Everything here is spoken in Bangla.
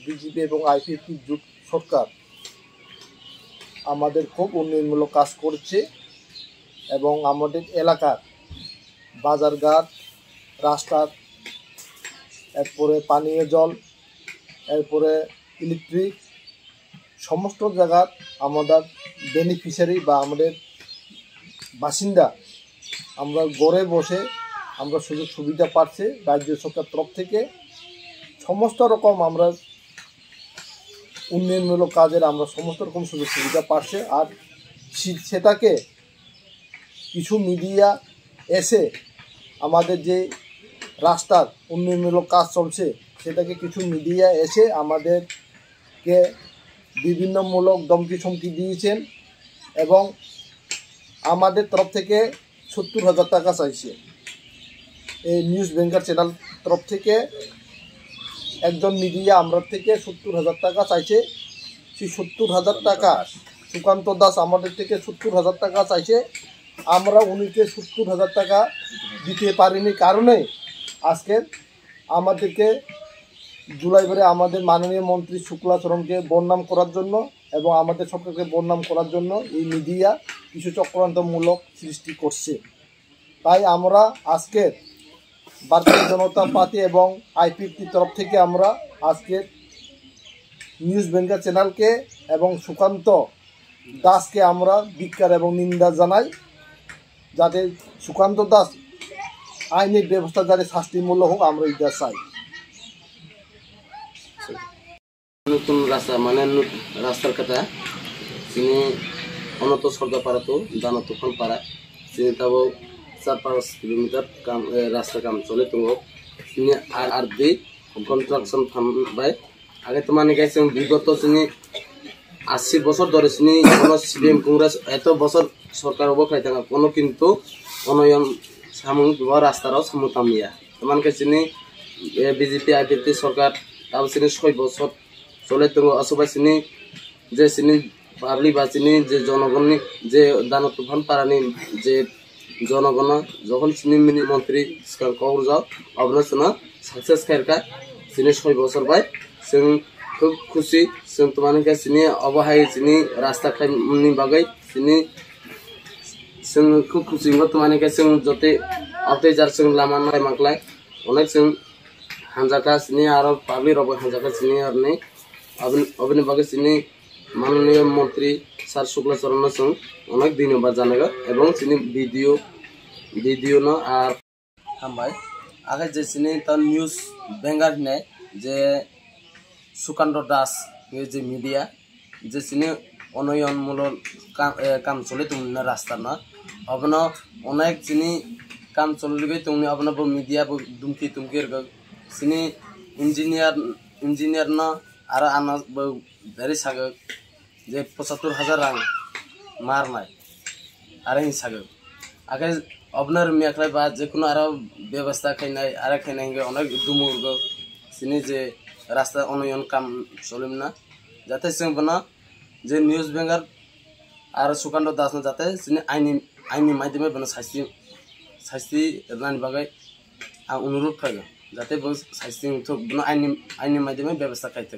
বিজেপি এবং আইপিএফটি জোট সরকার আমাদের খুব উন্নয়নমূলক কাজ করছে এবং আমাদের এলাকার বাজারঘাট, রাস্তা, এরপরে পানীয় জল, এরপরে ইলেকট্রিক, সমস্ত জায়গার আমাদের বেনিফিশিয়ারি বা আমাদের বাসিন্দা আমরা ঘরে বসে আমরা সুযোগ সুবিধা পাচ্ছি। রাজ্য সরকার তরফ থেকে সমস্ত রকম আমরা উন্নয়নমূলক কাজের আমরা সমস্ত রকম সুযোগ সুবিধা পাচ্ছে। আর সেটাকে কিছু মিডিয়া এসে আমাদের যে রাস্তার উন্নয়নমূলক কাজ চলছে সেটাকে কিছু মিডিয়া এসে আমাদেরকে বিভিন্নমূলক ধমকি চমকি দিয়েছেন এবং আমাদের তরফ থেকে 70,000 টাকা চাইছে। এই নিউজ বেঙ্গল চ্যানেল তরফ থেকে একজন মিডিয়া আমরা থেকে 70,000 টাকা চাইছে। সেই 70,000 টাকা সুকান্ত দাস আমাদের থেকে 70,000 টাকা চাইছে। আমরা উনিকে 70,000 টাকা দিতে পারিনি কারণে আজকে আমাদেরকে জুলাইবারে আমাদের মাননীয় মন্ত্রী শুক্লাচরণকে বদনাম করার জন্য এবং আমাদের সরকারকে বদনাম করার জন্য এই মিডিয়া কিছু চক্রান্তমূলক সৃষ্টি করছে। তাই আমরা আজকে ভারতীয় জনতা পার্টি এবং আইপিএফটির তরফ থেকে আমরা আজকে নিউজ বেঙ্গল চ্যানেলকে এবং সুকান্ত দাসকে আমরা ধিক্কার এবং নিন্দা জানাই, যাতে সুকান্ত দাস আইনের ব্যবস্থা যাতে শাস্তিমূলক হোক আমরা এটা চাই। নতুন রাস্তা মানে রাস্তার কথা তিনি অনত সর্দাপাড়া তো দানা তুফান পাড়া তিনি তাও 4-5 কিলোমিটার কাম রাস্তা কাম চলে তো তিনি আর দি কনস্ট্রাকশন ফানবাই আগে তো মানে গেছে বিগত তিনি 80 বছর ধরে তিনি কোনো সিপিএম কংগ্রেস এত বছর সরকার অবখাই থাকা কোনো কিন্তু উন্নয়ন সামগ্রিক রাস্তারাও সামুতামিয়া মানে তিনি বিজেপি আইপিএফটি সরকার তাও তিনি 6 বছর চলে তো আসবাই তিনি যে তিনি পাবলিক বা তিনি যে জনগণনি যে দানা তুফান পারানি যে জনগণ যখন তিনি মন্ত্রী কবর যাও অবনা সাকসেস খাইরকা তিনি 6 বছর বাই जों খুব খুশি जों তো মানে তিনি অবহাই তিনি রাস্তা খাইনি বাগै তিনি जों খুব খুশি তো মানে जों যতে আপতে যার जों লামা নাই মাকলাই অনেক जों হানজাকা তিনি আর পাবলিক রব হানজাকা তিনি আর নেই অবনি বাগै তিনি মাননীয় মন্ত্রী স্যার শুক্লাচরণ जों অনেক ধন্যবাদ জানাগা এবং তিনি ভিডিও না আর হামবাই আগে যে তিনি তার নিউজ বেঙ্গল নেয় যে সুকান্ত দাস যে মিডিয়া যে তিনি উন্নয়নমূলক কাম চলে তুমি রাস্তা না অবন অনেক তিনি কাম চলবে তুমি আপনার মিডিয়া দুমকি তুমকি তিনি ইঞ্জিনিয়ার না আর আনা বেরি সাগ যে 75,000 রাং মারনায় আর সাগ আগে আপনার মেখলাই বা যে কোনো আরো ব্যবস্থা খাইনাই আর খাইনাই অনেক দুমুর্গ তিনি যে রাস্তা উন্নয়ন কাম চলিম না যাতে जों যে নিউজ বেঙ্গল আর সুকান্ত দাস না যাতে তিনি আইনি মাধ্যমে শাস্তি রানি বাগै অনুরোধ খাইগো যাতে শাস্তি আইনি মাধ্যমে ব্যবস্থা খাইতে